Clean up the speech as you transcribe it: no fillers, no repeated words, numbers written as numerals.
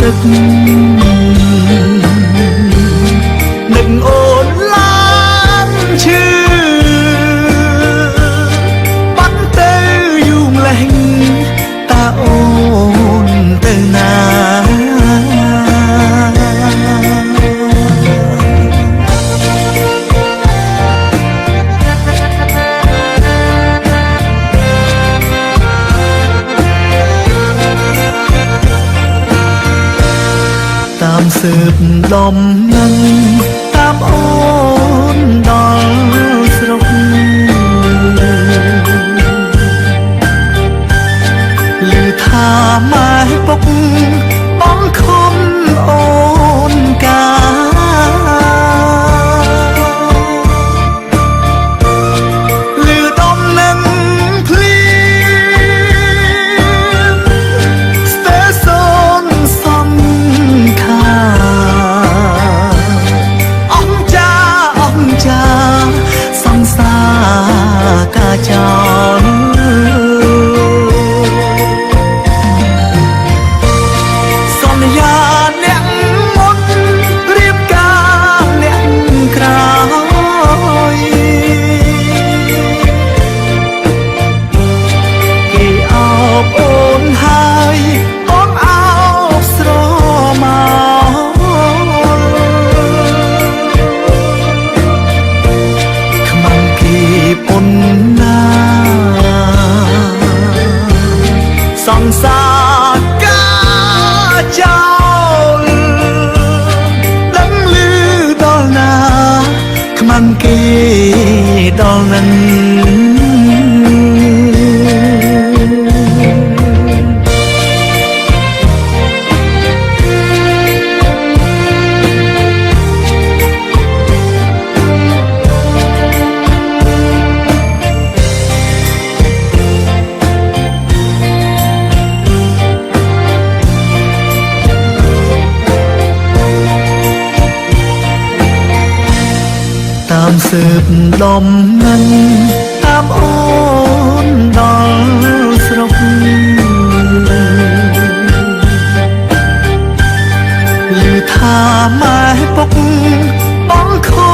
ទឹកនឹកអូនឡើងឈឺបាត់ទៅយូរម្លេះតើអូនទៅណាតាមស៊ើបដំណឹងតាមអូនដល់ស្រុកឮថាម៉ែពុកបងខំអូនកាឮដំណឹងភ្លៀងស្ទើរសូនសំខាសង្សារកាចោលសន្យាអ្នកមុនរៀបការអ្នកក្រោយគេអោបអូនហើយអូនអោបស្រមកពុនណាសង្សារកាចោលដឹងឮដល់ណាខ្មាំងគេដល់នឹងតាមស៊ើបដំណឹងតាមអូនដល់ស្រុកឮថាម៉ែពុកបងខំ